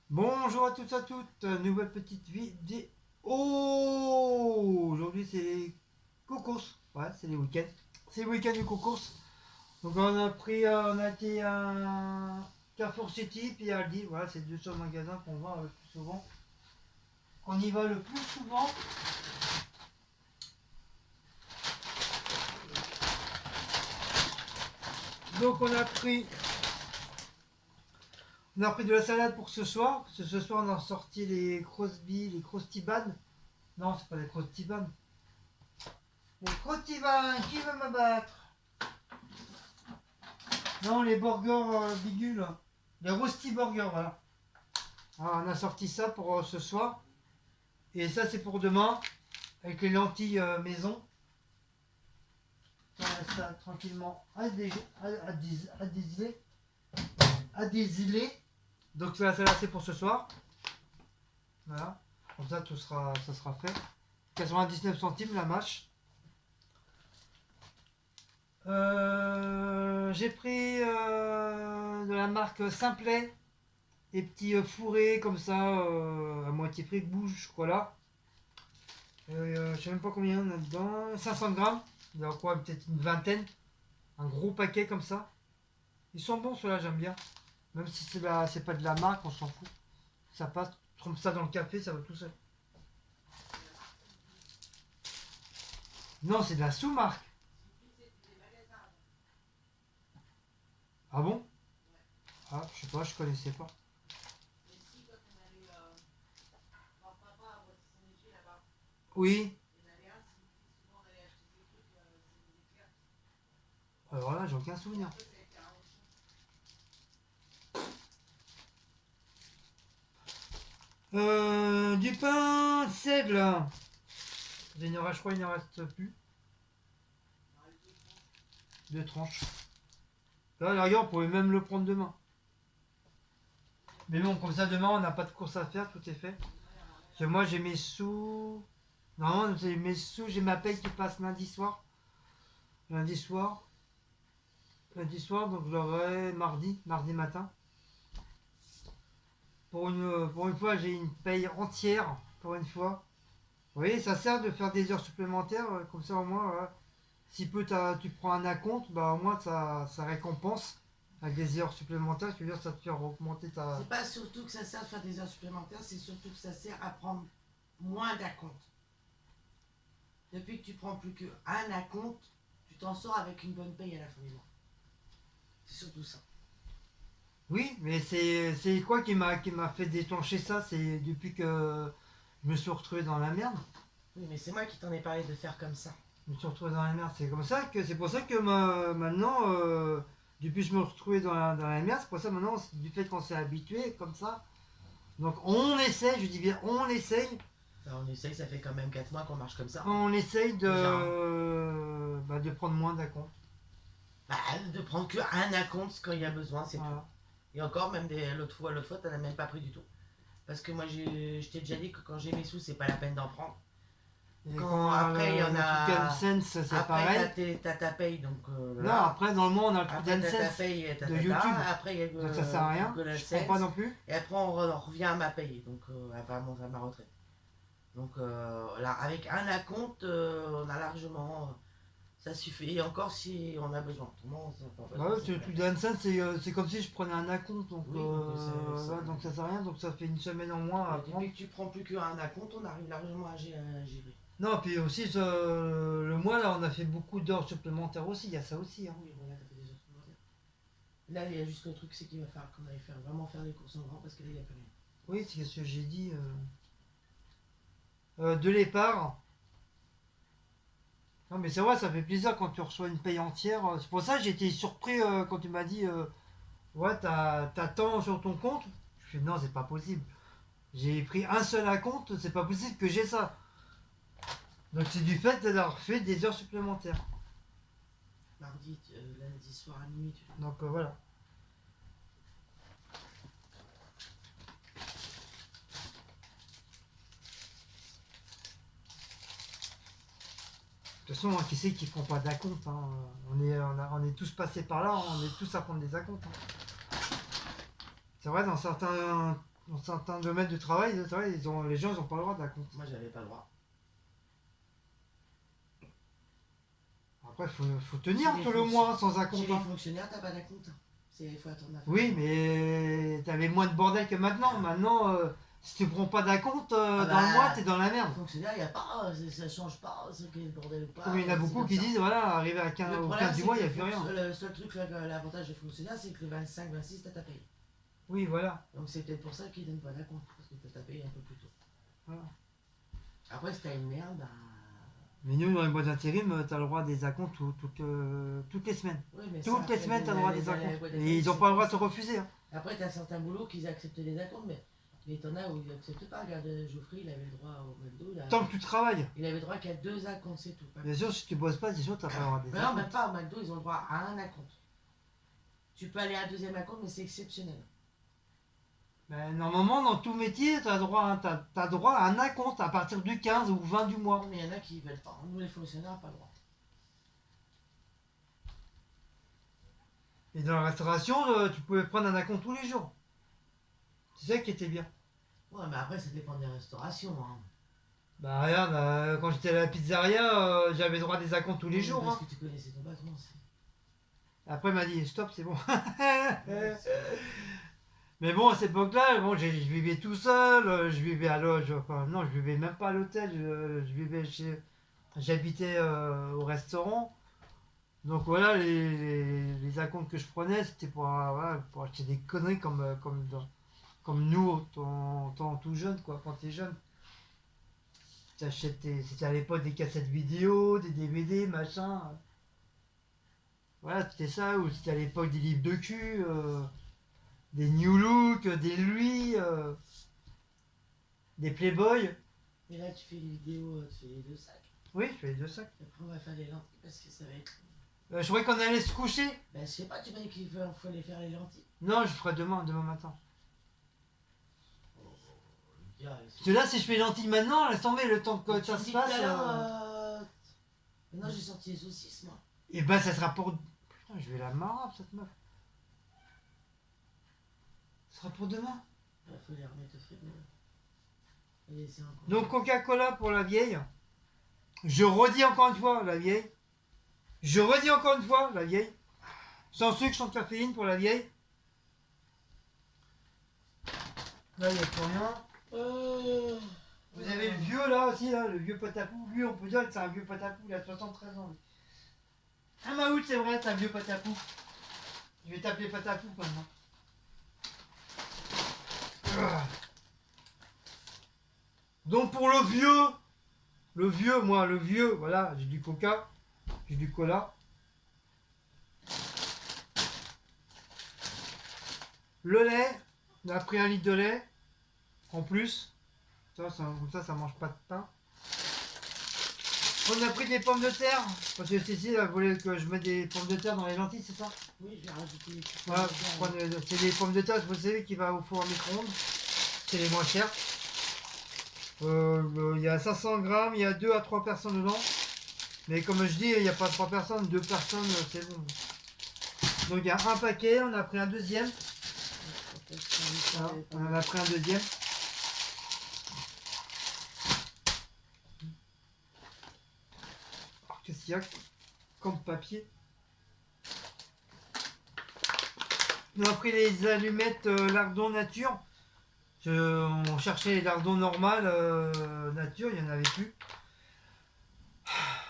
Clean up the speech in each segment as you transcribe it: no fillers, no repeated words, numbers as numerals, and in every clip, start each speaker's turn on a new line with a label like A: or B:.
A: Bonjour à tous à toutes, nouvelle petite vidéo. Oh, aujourd'hui c'est les cocos. Ouais, c'est les week-ends. C'est le week-end du cocos. Donc on a été à Carrefour City puis à Aldi. Voilà, c'est deux seuls magasins qu'on va le plus souvent. Qu'on y va le plus souvent. Donc on a pris de la salade pour ce soir. Parce que ce soir on a sorti les Crosby, les Crostiban. Non, c'est pas les Crostiban. Les Crostiban, qui veut me battre? Non, les burgers bidules. Les rosti burgers, voilà. Alors, on a sorti ça pour ce soir. Et ça, c'est pour demain. Avec les lentilles maison. On laisse ça tranquillement à désiler. Donc ça, là, c'est pour ce soir. Voilà. Comme ça, ça sera fait. 99 centimes la mâche. J'ai pris de la marque Simplet. Des petits fourrés comme ça, à moitié frais, bouge, voilà. Je sais même pas combien il y en a dedans. 500 grammes. Il y a quoi, peut-être une vingtaine. Un gros paquet comme ça. Ils sont bons ceux-là, j'aime bien. Même si c'est pas de la marque, on s'en fout. Ça passe. Tu trempes ça dans le café, ça va tout seul. Non, c'est de la sous-marque. Ah bon? Ah, je sais pas, je connaissais pas. Oui. Alors là, j'ai aucun souvenir. Du pain seigle. Je crois qu'il n'en reste plus. Deux tranches. Là, la rigueur, on pouvait même le prendre demain. Mais bon, comme ça, demain, on n'a pas de course à faire, tout est fait. Parce que moi, j'ai mes sous. Normalement, j'ai mes sous, j'ai ma paye qui passe lundi soir. Lundi soir. Lundi soir, donc je l'aurai mardi matin. Pour une fois, j'ai une paye entière, pour une fois. Vous voyez, ça sert de faire des heures supplémentaires, comme ça au moins, voilà. Si peu tu prends un acompte, bah au moins ça récompense avec des heures supplémentaires. Je veux dire, ça te fait augmenter ta.
B: C'est pas surtout que ça sert à faire des heures supplémentaires, c'est surtout que ça sert à prendre moins d'acompte. Depuis que tu prends plus qu'un acompte, tu t'en sors avec une bonne paye à la fin du mois. C'est surtout ça.
A: Oui, mais c'est quoi qui m'a fait déclencher ça? C'est depuis que je me suis retrouvé dans la merde.
B: Oui, mais c'est moi qui t'en ai parlé de faire comme ça.
A: Je me suis retrouvé dans la merde. C'est pour ça que maintenant, depuis que je me suis retrouvé dans la merde, c'est pour ça maintenant, du fait qu'on s'est habitué comme ça. Donc on essaye, je dis bien on essaye.
B: Alors, on essaye, ça fait quand même 4 mois qu'on marche comme ça.
A: On essaye
B: Déjà.
A: de prendre moins d'acompte.
B: Bah, de prendre qu'un acompte quand il y a besoin, c'est
A: Voilà.
B: tout. Et encore, même l'autre fois, t'en as même pas pris du tout. Parce que moi, je t'ai déjà dit que quand j'ai mes sous, c'est pas la peine d'en prendre.
A: Et
B: Quand après, il y en a.
A: Sense, c'est pareil.
B: Après, t'as ta paye, donc
A: Non,
B: là.
A: après, dans le monde, on a le truc
B: Après, t'as ta
A: d'AdSense
B: paye,
A: de YouTube.
B: Après, il y a
A: Donc ça sert à rien.
B: Google
A: Je prends
B: AdSense.
A: pas non plus.
B: Et après, on revient à ma paye, donc à ma retraite. Donc là, avec un acompte, on a largement. Ça suffit. Et encore si on a besoin. Autrement,
A: Bah ouais, le truc d'AdSense, c'est comme si je prenais un acompte. Donc,
B: Oui,
A: ouais, donc ça sert à rien. Donc ça fait une semaine en moins à prendre.
B: depuis que tu prends plus qu'un acompte, on arrive largement à gérer.
A: Non, puis aussi, le mois, là, on a fait beaucoup d'heures supplémentaires aussi. Il y a ça aussi. Hein.
B: Oui, voilà, t'as fait des heures supplémentaires. Là, il y a juste le truc, c'est qu'il va falloir qu'on aille vraiment faire des courses en grand parce que là, il n'y a plus rien.
A: Oui, c'est ce que j'ai dit. De l'épargne. Non, mais c'est vrai, ça fait plaisir quand tu reçois une paye entière. C'est pour ça que j'ai été surpris quand tu m'as dit ouais, t'as tant sur ton compte. Je fais non, c'est pas possible. J'ai pris un seul à compte, c'est pas possible que j'ai ça. Donc c'est du fait d'avoir fait des heures supplémentaires.
B: Lundi soir à minuit,
A: Donc voilà. De toute façon, qui c'est qui prend pas d'acompte hein. On est tous passés par là, on est tous à prendre des acomptes. Hein. C'est vrai, dans certains dans certains domaines de travail, les gens ils ont pas le droit d'acompte.
B: Moi, j'avais pas le droit.
A: Après, faut tenir
B: Chez les
A: tout le mois sans
B: Chez
A: acompte.
B: les
A: Hein.
B: fonctionnaires, t'as pas d'acompte. Il faut attendre la fin.
A: Oui, mais t'avais moins de bordel que maintenant. Maintenant, si tu prends pas d'acompte dans le mois, t'es dans la
B: Les
A: merde.
B: fonctionnaires, il n'y a pas, ça change pas ce qu'est le bordel ou pas.
A: Comme il y en a
B: c'est
A: beaucoup
B: comme
A: qui
B: ça.
A: disent, voilà, arrivé à 15,
B: Le
A: au
B: problème,
A: 15 du
B: c'est
A: mois,
B: que
A: il n'y a plus rien.
B: le seul truc, l'avantage des fonctionnaires, c'est que le 25-26, t'as ta paye.
A: Oui, voilà.
B: Donc c'est peut-être pour ça qu'ils donnent pas d'acompte, parce que t'as ta paye un peu plus tôt.
A: Voilà.
B: Après, si t'as une merde, bah.
A: Mais nous, dans les boîtes d'intérim, t'as le droit des acomptes toutes les semaines.
B: Oui, mais
A: Toutes les semaines, t'as le droit des acomptes. Et ils n'ont pas le droit de te refuser. Hein.
B: Après, t'as certains boulots qui acceptent les acomptes, mais t'en as où ils n'acceptent pas. Regarde, Geoffrey, il avait le droit au McDo.
A: Tant que tu travailles.
B: Il avait le droit qu'à 2 acomptes, c'est tout.
A: Bien sûr, si tu bosses pas, c'est sûr, t'as pas le droit des
B: Mais non,
A: acomptes.
B: même pas. Au McDo, ils ont le droit à un acompte. Tu peux aller à un deuxième acompte, mais c'est exceptionnel.
A: Mais normalement, dans tout métier, t'as droit à un acompte à partir du 15 ou 20 du mois.
B: Mais il y en a qui veulent pas. Nous, les fonctionnaires, n'ont pas le droit.
A: Et dans la restauration, tu pouvais prendre un acompte tous les jours. C'est ça qui était bien.
B: Ouais, mais après, ça dépend des restaurations. Hein.
A: Bah regarde, quand j'étais à la pizzeria, j'avais droit à des acomptes tous les jours.
B: Parce
A: Hein.
B: que tu connaissais ton patron.
A: Après, il m'a dit, stop, c'est bon.
B: Ouais,
A: Mais bon, à cette époque-là, bon, je vivais tout seul, je vivais à l'hôtel, enfin, non, je vivais même pas à l'hôtel, j'habitais au restaurant. Donc voilà, les acomptes que je prenais, c'était voilà, pour acheter des conneries comme nous, tout jeune, quoi, quand t'es jeune. C'était à l'époque des cassettes vidéo, des DVD, machin. Voilà, c'était ça, ou c'était à l'époque des livres de cul. Des New Look, des Lui, des Playboy.
B: Et là, tu fais les vidéos, tu fais les 2 sacs.
A: Oui, je fais les 2 sacs.
B: Après, on va faire les lentilles parce que ça va être.
A: Je croyais qu'on allait se coucher.
B: Ben, je sais pas, tu m'as dit qu'il faut aller faire les lentilles.
A: Non, je ferai demain matin.
B: Yeah,
A: Parce que là, si je fais lentilles maintenant, laisse tomber le temps que ça se passe.
B: Maintenant, j'ai sorti les saucisses, moi.
A: Et ben, ça sera pour. Putain, je vais la marre, cette meuf. Ça sera pour demain.
B: Il faut les remettre au frigo. Allez, c'est encore.
A: Donc, Coca-Cola pour la vieille. Je redis encore une fois, la vieille. Je redis encore une fois, la vieille. Sans sucre, sans caféine pour la vieille. Là, il n'y a plus rien. Vous avez le vieux là aussi, là, le vieux patapou. Lui, on peut dire que c'est un vieux patapou, il a 73 ans. Lui. Ah, Maout, c'est vrai, c'est un vieux patapou. Je vais t'appeler patapou maintenant. Donc pour le vieux, voilà, j'ai du coca, j'ai du cola. Le lait, on a pris 1 litre de lait, en plus. Comme ça mange pas de pain. On a pris des pommes de terre, parce que Cécile elle voulait que je mette des pommes de terre dans les lentilles, c'est ça?
B: Oui, je vais rajouter les petites
A: Voilà,
B: pommes de terre.
A: c'est des pommes de terre, vous savez, qui va au four à micro-ondes. C'est les moins chers. Il y a 500 grammes, il y a 2 à 3 personnes dedans. Mais comme je dis, il n'y a pas 3 personnes, 2 personnes, c'est bon. Donc il y a un paquet, on a pris un deuxième. Voilà, on en a pris un deuxième. Alors, qu'est-ce qu'il y a comme papier? On a pris les allumettes lardons nature. On cherchait les lardons normales nature, il n'y en avait plus.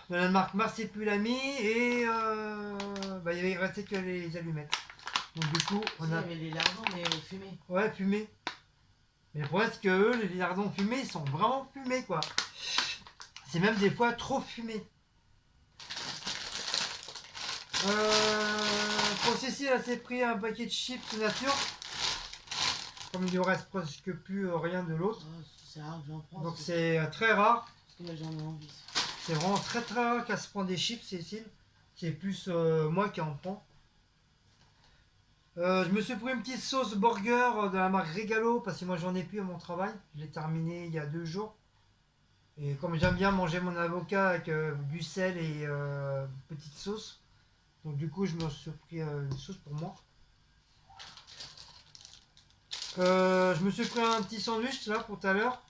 A: De la marque Marsupilami et il restait que les allumettes. Donc du coup,
B: Il y avait les lardons, mais fumés.
A: Ouais, fumés. Mais le problème, c'est que eux, les lardons fumés, ils sont vraiment fumés, quoi. C'est même des fois trop fumé. Pour Cécile, elle s'est pris un paquet de chips nature. Comme il ne reste presque plus rien de l'autre.
B: Oh, c'est rare que j'en prends.
A: Donc c'est très rare.
B: Parce que là, j'en ai envie.
A: C'est vraiment très rare qu'elle se prend des chips, Cécile. C'est plus moi qui en prends. Je me suis pris une petite sauce burger de la marque Regalo parce que moi j'en ai plus à mon travail. Je l'ai terminé il y a 2 jours. Et comme j'aime bien manger mon avocat avec du sel et petite sauce, donc du coup je me suis pris une sauce pour moi. Je me suis pris un petit sandwich là pour tout à l'heure.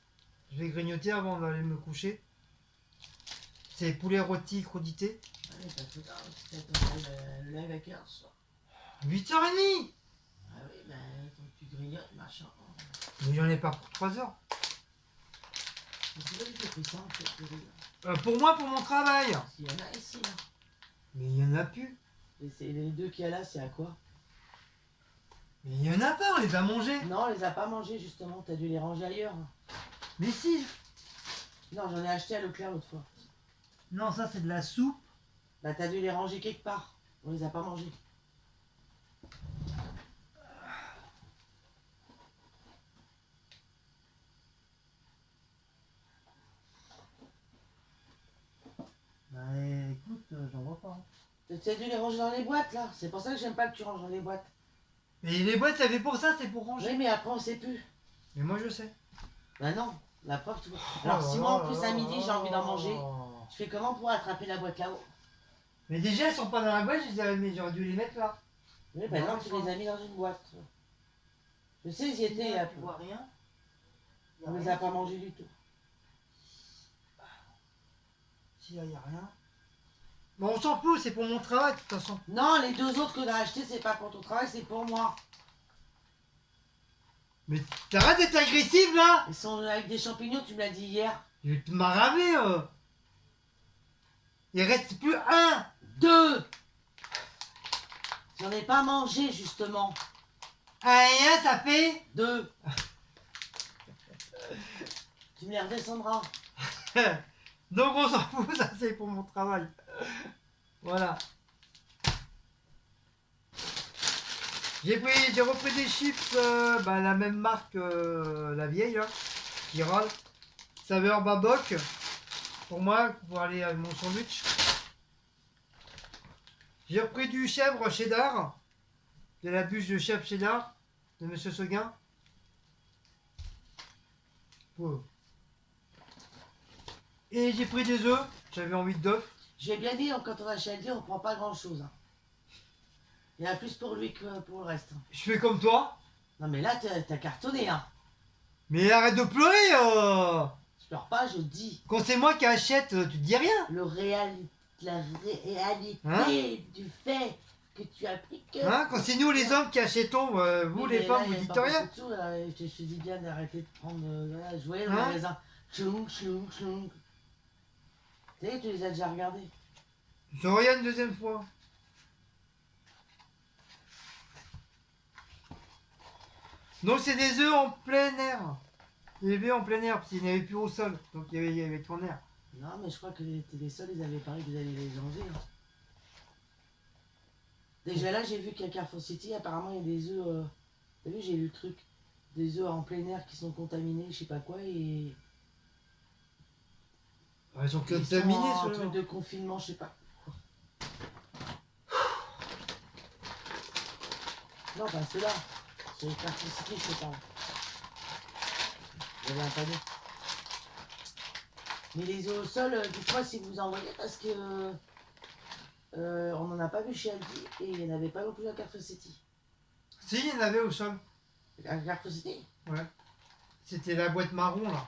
A: Je vais grignoter avant d'aller me coucher. C'est poulet rôti crudité.
B: Allez, pas tout tard, peut-être on lève à quelle heure ce soir?
A: 8h30.
B: Ah oui, ben, faut que tu grignotes, machin.
A: Mais j'en ai pas pour 3 heures.
B: C'est là que j'ai pris ça, en fait, le riz.
A: Pour moi, pour mon travail.
B: Il y en a ici, là.
A: Mais il y en a plus.
B: Et les deux qu'il y a là, c'est à quoi?
A: Mais il y en a pas, on les a mangés.
B: Non, on les a pas mangés, justement. T'as dû les ranger ailleurs.
A: Mais si.
B: Non, j'en ai acheté à Leclerc l'autre fois.
A: Non, ça c'est de la soupe.
B: Bah, t'as dû les ranger quelque part. On les a pas mangés.
A: Bah écoute, j'en vois pas.
B: T'as dû les ranger dans les boîtes, là. C'est pour ça que j'aime pas que tu ranges dans les boîtes.
A: Mais les boîtes, ça fait pour ça, c'est pour ranger.
B: Oui, mais après, on sait plus.
A: Mais moi je sais.
B: Bah non, la preuve, tu vois. Alors, si moi, en plus, à midi, j'ai envie d'en manger, je fais comment pour attraper la boîte là-haut?
A: Mais déjà, elles sont pas dans la boîte, mais j'aurais dû les mettre là.
B: Oui, bah non, tu les as mis dans une boîte. Je sais, ils y étaient.
A: Tu vois rien.
B: On les a pas mangés du tout.
A: Si là, y a rien. Bon, on s'en fout, c'est pour mon travail de toute façon.
B: Non, les deux autres que t'as achetés, c'est pas pour ton travail, c'est pour moi.
A: Mais t'arrêtes d'être agressive là.
B: Ils sont avec des champignons, tu me l'as dit hier.
A: Je vais te m'arraver. Il reste plus un.
B: Deux. J'en ai pas mangé, justement.
A: Un, ça fait.
B: Deux. Tu me les redescendras.
A: Donc on s'en fout, ça c'est pour mon travail. Voilà. J'ai repris des chips, la même marque, la vieille, là, qui râle. Saveur Baboc. Pour moi, pour aller avec mon sandwich. J'ai repris du chèvre cheddar. De la bûche de chèvre cheddar de Monsieur Seguin. Wow. Et j'ai pris des œufs. J'avais envie d'œufs.
B: Je vais bien dire, quand on achète dire, on prend pas grand chose. Il y en a plus pour lui que pour le reste.
A: Je fais comme toi.
B: Non mais là, t'as cartonné, hein.
A: Mais arrête de pleurer.
B: Je pleure pas, je dis.
A: Quand c'est moi qui achète, tu te dis rien.
B: La réalité
A: Hein
B: du fait que tu as pris que...
A: Hein, quand c'est nous les hommes qui achetons, vous
B: Oui,
A: les
B: mais
A: femmes,
B: là,
A: vous
B: il y a
A: dites
B: pas
A: rien.
B: beaucoup de sous, là, et je te dis bien d'arrêter de prendre... voilà, jouer dans le
A: Hein
B: magasin. Tchoum, tchoum, tchoum. Tu sais, tu les as déjà regardés.
A: Je regarde une deuxième fois. Donc c'est des œufs en plein air. Élevés en plein air, parce qu'il n'y avait plus au sol. Donc il y avait ton air.
B: Non, mais je crois que les sols, ils avaient parlé qu'ils allaient les enlever. Déjà là, j'ai vu qu'à Carrefour City, apparemment, il y a des œufs... T'as vu, j'ai lu le truc. Des œufs en plein air qui sont contaminés, je sais pas quoi, et...
A: Ils sont
B: Ils sont
A: contaminés,
B: en
A: ceux-là.
B: truc de confinement, je sais pas. Non, pas ceux-là. C'est les Carrefour City, je sais pas. Il y avait un panier. Mais les œufs au sol, dites-moi si vous en voyez, parce que... on n'en a pas vu chez Aldi, et il n'y en avait pas non plus à Carrefour City.
A: Si, il y en avait au sol.
B: À Carrefour City?
A: Ouais. C'était la boîte marron, là.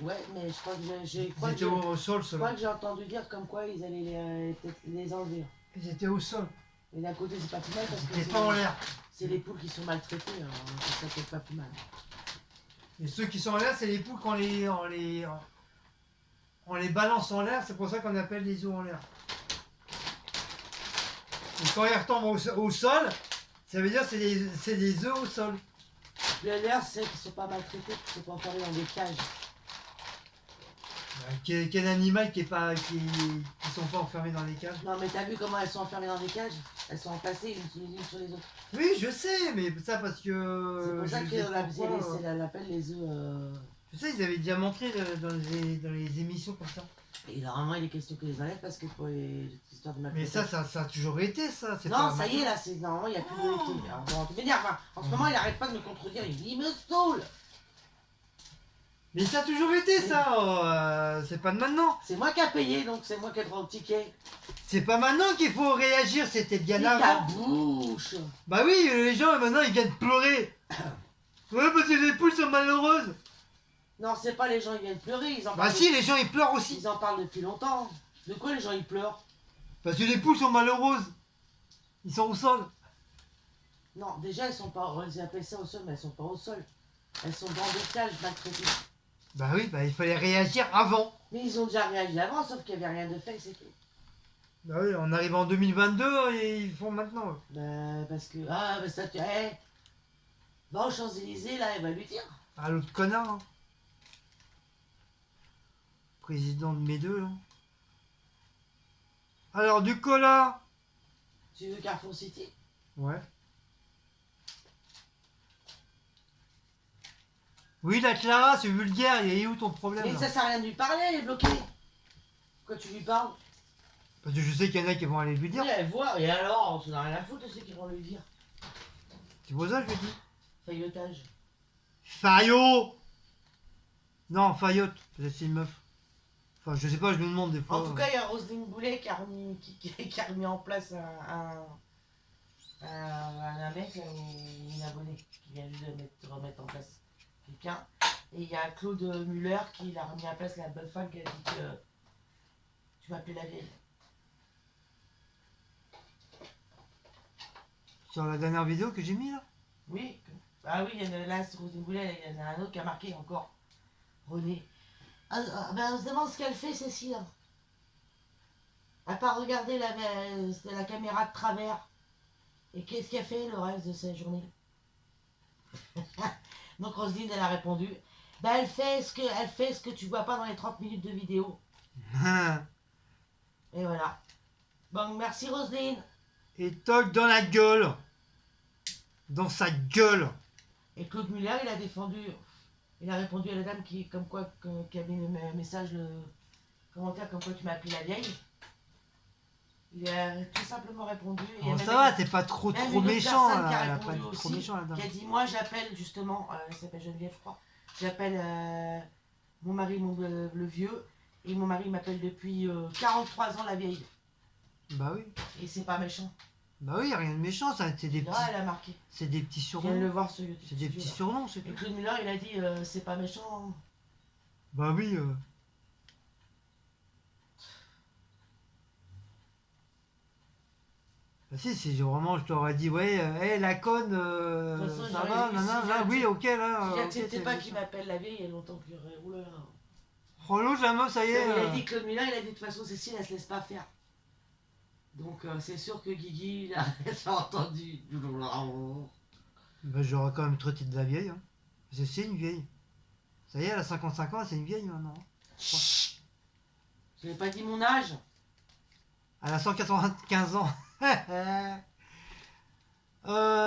B: Ouais, mais je crois que j'ai...
A: Ils étaient au sol,
B: Je
A: ceux-là.
B: crois que j'ai entendu dire comme quoi ils allaient peut-être les enlever.
A: Ils étaient au sol.
B: Et d'un côté, c'est pas plus mal parce que
A: Ils étaient pas en l'air.
B: c'est les poules qui sont maltraitées, alors ça peut-être pas plus mal.
A: Et ceux qui sont en l'air, c'est les poules quand on les balance en l'air, c'est pour ça qu'on appelle les œufs en l'air. Et quand ils retombent au sol, ça veut dire que c'est des œufs au sol.
B: Le l'air, c'est qu'ils sont pas maltraités, qu'ils sont pas enfermés dans des cages.
A: Quel animal qui sont pas enfermés dans les cages?
B: Non, mais t'as vu comment elles sont enfermées dans des cages? Elles sont entassées les unes sur les autres.
A: Oui, je sais, mais ça parce que...
B: C'est pour ça
A: je sais pourquoi,
B: qu'on l'appelle les œufs...
A: Tu sais, ils avaient déjà montré dans les émissions comme ça.
B: Et normalement, il est question que les enlèvent parce que pour les histoires de
A: Mais
B: maltraitance.
A: ça a toujours été ça. C'est
B: Non,
A: pas
B: ça y est, là, normalement, il n'y a plus de vérité. Alors, bon, tu m'énerves, hein. En ce moment, il arrête pas de me contredire, il me saoule.
A: Mais ça a toujours été ça. C'est pas de maintenant.
B: C'est moi qui a payé, donc c'est moi qui ai droit au ticket.
A: C'est pas maintenant qu'il faut réagir, c'était bien
B: Et ta
A: avant.
B: bouche.
A: Bah oui, les gens maintenant ils viennent pleurer. Ouais, parce que les poules sont malheureuses.
B: Non, c'est pas les gens, ils viennent pleurer, ils en
A: Bah
B: parlent.
A: si, les gens ils pleurent aussi.
B: Ils en parlent depuis longtemps. De quoi les gens ils pleurent?
A: Parce que les poules sont malheureuses. Ils sont au sol.
B: Non, déjà elles sont pas. Ils appellent ça au sol, mais elles sont pas au sol. Elles sont dans des cages maltraitées.
A: Bah oui, bah il fallait réagir avant.
B: Mais ils ont déjà réagi avant, sauf qu'il n'y avait rien de fait, c'est tout.
A: Bah oui, on arrive en 2022 et ils font maintenant.
B: Bah, parce que. Ah, bah ça, tu. Va aux Champs-Élysées, là, elle va lui dire.
A: Ah, l'autre connard, hein. Président de mes deux, là. Alors, du cola.
B: Tu veux Carrefour City?
A: Ouais. Oui, la Clara, c'est vulgaire. Il est où ton problème,
B: Mais
A: là?
B: ça sert à rien de lui parler, elle est bloquée. Pourquoi tu lui parles?
A: Parce que je sais qu'il y en a qui vont aller lui dire.
B: Oui, elle voit, et alors, on s'en a rien à foutre de ceux qui vont lui dire.
A: C'est pour ça que je dis.
B: Faillotage.
A: Fayot. Non, Fayotte. Peut-être c'est une meuf. Enfin, je sais pas, je me demande des fois.
B: En tout cas, il y a Roselyne Boulet qui a remis, qui a remis en place un mec, là, une abonnée, qui vient juste de remettre en place quelqu'un. Et il y a Claude Muller qui a remis en place la bonne femme qui a dit que tu m'appelais la vieille.
A: Sur la dernière vidéo que j'ai mis, là.
B: Oui. Ah oui, il y en a là, sur Roselyne Boulet, il y en a un autre qui a marqué encore. René. Ben, on se demande ce qu'elle fait, Cécile. À part regarder la caméra de travers. Et qu'est-ce qu'elle fait le reste de sa journée? Donc Roselyne, elle a répondu. Ben, elle fait ce que tu vois pas dans les 30 minutes de vidéo. Et voilà. Bon, merci Roselyne.
A: Et toc dans la gueule. Dans sa gueule.
B: Et Claude Muller, il a défendu. Il a répondu à la dame qui a mis le message, le commentaire comme quoi tu m'as appelé la vieille. Il a tout simplement répondu. Et
A: Oh, ça va, c'est pas trop méchant,
B: personne
A: là.
B: qui a
A: Elle a
B: répondu
A: pas trop
B: aussi,
A: méchant, la dame.
B: qui a dit moi j'appelle justement, elle s'appelle Geneviève je crois, j'appelle mon mari le vieux, et mon mari m'appelle depuis 43 ans la vieille.
A: Bah oui.
B: Et c'est pas méchant.
A: Bah oui, rien de méchant, ça, c'est des
B: Là
A: petits.
B: elle a marqué.
A: C'est des petits
B: Je viens de le
A: surnoms.
B: voir sur YouTube.
A: C'est des petits surnoms, c'est
B: Et
A: tout.
B: Claude Muller il a dit c'est pas méchant.
A: Bah oui. Bah si, c'est vraiment, je t'aurais dit, ouais, hé, la conne,
B: De toute façon,
A: ça
B: j'aurais
A: va,
B: dit,
A: nanana,
B: si
A: là, oui, ok, là.
B: Si
A: ok,
B: j'acceptais
A: c'est
B: pas
A: méchant.
B: qu'il m'appelle la vieille, il y a longtemps qu'il aurait roulé là.
A: Oh l'autre, la meuf, ça y est.
B: Il a dit Claude Muller, il a dit de toute façon Cécile elle se laisse pas faire. Donc c'est sûr que Guigui il a entendu.
A: Bah j'aurais quand même traité de la vieille. Hein. Parce que c'est une vieille. Ça y est, elle a 55 ans, c'est une vieille maintenant.
B: Chut. Je n'ai pas dit mon âge.
A: Elle a 195 ans.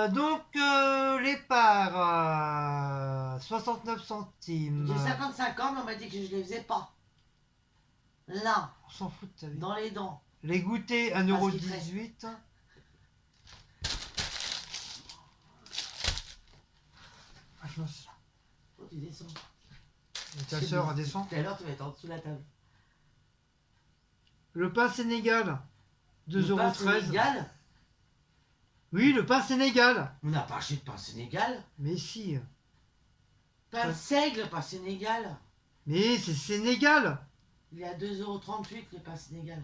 A: Donc, les parts, 69 centimes.
B: J'ai 55 ans, mais on m'a dit que je les faisais pas. Là,
A: On s'en fout de ta vie.
B: dans les dents.
A: Les goûters,
B: Parce qu'il
A: 1,18 €. Ah, je me sens.
B: Oh, tu descends.
A: Et ta soeur descend.
B: Tout à l'heure, tu vas être en dessous de la table.
A: Le pain Sénégal,
B: Le pain
A: 2,13 €.
B: Sénégal.
A: Oui, le pain Sénégal.
B: On n'a pas acheté de pain Sénégal.
A: Mais si.
B: Pain seigle, pain Sénégal.
A: Mais c'est Sénégal.
B: Il est à 2,38 € le pain Sénégal.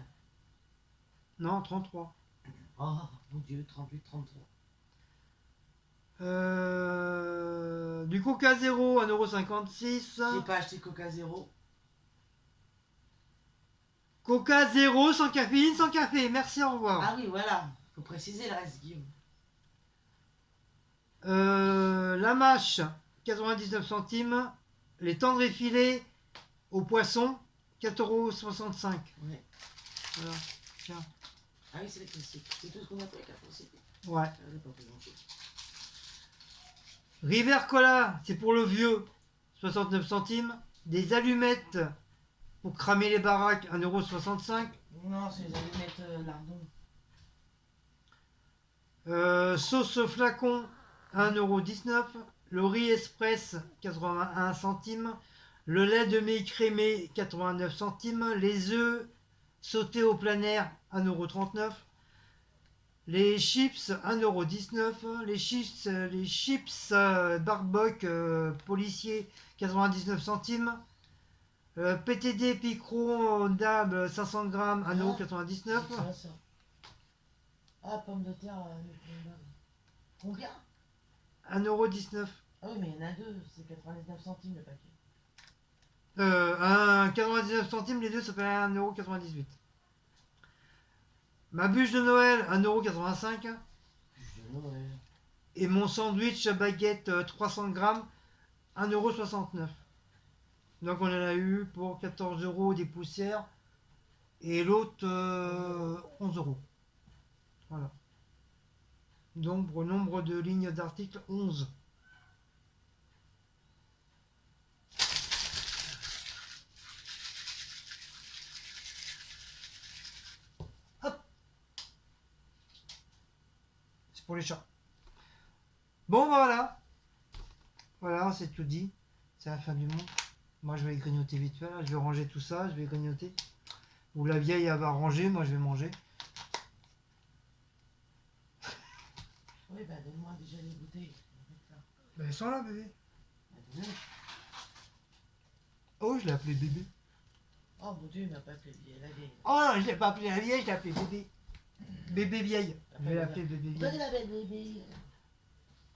A: Non, 33.
B: Oh mon Dieu, 38, 33.
A: Du Coca Zéro, 1,56 €.
B: J'ai pas acheté Coca Zéro.
A: Coca Zéro, sans caféine, sans café. Merci, au revoir.
B: Ah oui, voilà. Faut préciser le reste, Guillaume.
A: La mâche, 99 centimes. Les tendres effilés au poisson, 4,65 €.
B: Ouais.
A: Voilà, tiens.
B: Ah oui, c'est les classiques. C'est tout ce qu'on a fait avec la Français.
A: Ouais.
B: Ah, j'ai pas présenté.
A: River Cola, c'est pour le vieux, 69 centimes. Des allumettes pour cramer les baraques, 1,65 €.
B: Non, c'est les allumettes lardon.
A: Sauce flacon, 1,19 €. Le riz express, 81 centimes. Le lait de mai crémé, 89 centimes. Les œufs sautés au plein air, 1,39 €. Les chips 1,19€. Les chips Barbock policier 99 centimes. PTD Picron Dab 500 grammes 1,99€.
B: C'est quoi ça? Ah, pommes de terre. Combien?
A: 1,19€.
B: Ah oui, mais il y en a deux, c'est 99 centimes le paquet.
A: 99 centimes, les deux, ça fait 1,98€. Ma bûche de Noël, 1,85€.
B: Bûche de Noël.
A: Et mon sandwich baguette 300 grammes, 1,69€. Donc on en a eu pour 14€ des poussières. Et l'autre, 11€. Voilà. Donc nombre de lignes d'articles, 11. Hop. C'est pour les chats. Bon, voilà. Voilà, c'est tout dit. C'est la fin du monde. Moi, je vais grignoter vite fait. Là. Je vais ranger tout ça. Je vais grignoter. Ou la vieille, elle va ranger. Moi, je vais manger.
B: Oui, bah donne-moi déjà les bouteilles.
A: Ben, elles sont là, bébé.
B: Bah, donne-le.
A: Oh, je l'ai appelé bébé.
B: Oh mon dieu, il m'a pas appelé la vieille.
A: Oh non, je l'ai pas appelé la vieille, je l'ai appelé bébé. Bébé vieille. Je vais l'appeler bébé
B: Donne
A: vieille.
B: la belle bébé.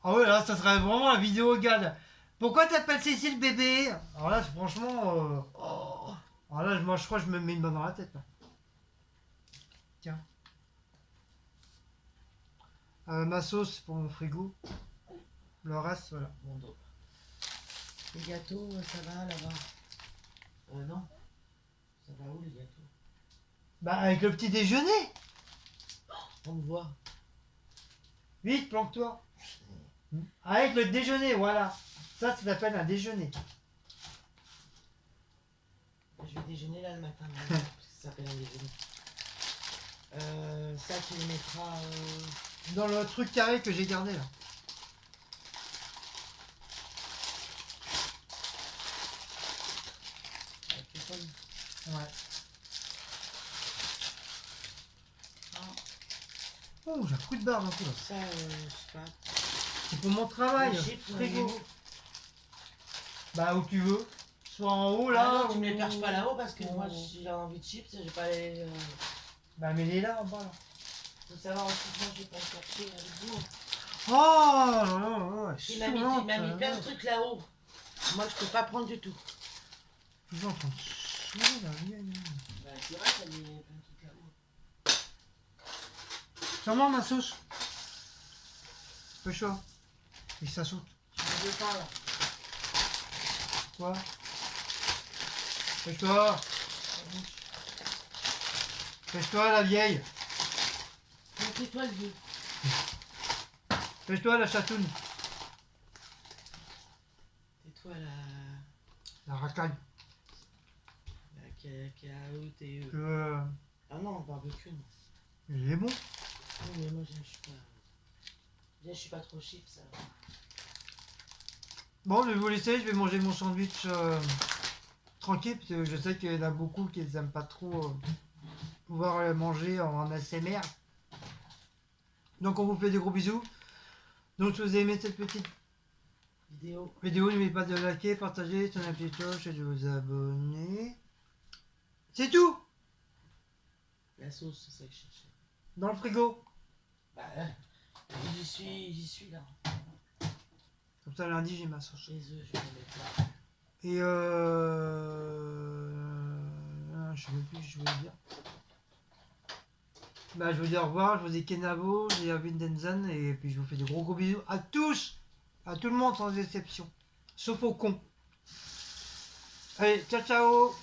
A: Ah ouais, là, ça serait vraiment la vidéo gale. Pourquoi t'appelles Cécile bébé? Alors là, franchement...
B: Oh.
A: Alors là, moi, je crois que je me mets une balle dans la tête. Là. Tiens. Ma sauce pour mon frigo. Le reste, voilà.
B: Bon dos. Les gâteaux, ça va là-bas? Non. Ça va où les gâteaux?
A: Bah, avec le petit déjeuner.
B: On me voit.
A: Vite, planque-toi. Avec le déjeuner, voilà. Ça s'appelle un déjeuner.
B: Je vais déjeuner là le matin, parce que ça s'appelle un déjeuner. Ça, tu le mettras.
A: Dans le truc carré que j'ai gardé là.
B: Avec les pommes.
A: Ouais.
B: Ah,
A: Oh, j'ai un coup de barre un peu là.
B: ça, je sais pas.
A: C'est pour mon travail.
B: Les chips,
A: Frigo. Bah, où tu veux. Soit en haut là.
B: Ah non, tu me les
A: ou-
B: perches pas là-haut parce que
A: ou-
B: moi, si j'ai envie de chips, j'ai pas les.
A: Bah, mets-les là en bas là.
B: Faut savoir aussi que moi, je vais pas le chercher avec vous.
A: Oh là là là.
B: Il m'a mis plein de trucs là-haut. Moi, je peux pas prendre du tout.
A: Toujours en train de saouler la vieille.
B: Bah, c'est vrai qu'il y a plein de trucs là-haut.
A: Sûrement ma sauce. Peu chaud. Et ça saute.
B: Je ne veux pas là.
A: Quoi? Pêche-toi. Pêche-toi la vieille.
B: Montrez-toi le vieux.
A: Pêche-toi la chatoune.
B: Tais-toi
A: La racaille.
B: la KAOTE.
A: Que,
B: Ah non, barbecue, non.
A: il est bon.
B: Oui, mais moi, je suis pas. Déjà, je suis pas trop chips, ça.
A: Bon, je vais vous laisser. Je vais manger mon sandwich tranquille. Parce que je sais qu'il y en a beaucoup qui n'aiment pas trop pouvoir manger en ASMR. Donc, on vous fait des gros bisous. Donc, si vous avez aimé cette petite
B: Vidéo.
A: vidéo, n'oubliez pas de liker, partager, sonner la petite cloche et de vous abonner. C'est tout.
B: La sauce, c'est ça que je cherchais.
A: Dans le frigo.
B: Bah, j'y suis là.
A: Comme ça, lundi, j'ai ma sauce.
B: Les œufs, je vais les mettre là.
A: Et je sais même plus ce que je voulais dire. Bah, je vous dis au revoir, je vous dis Kenavo, je vous dis Vindenzen, et puis je vous fais de gros bisous à tous, à tout le monde sans exception, sauf aux cons. Allez, ciao ciao.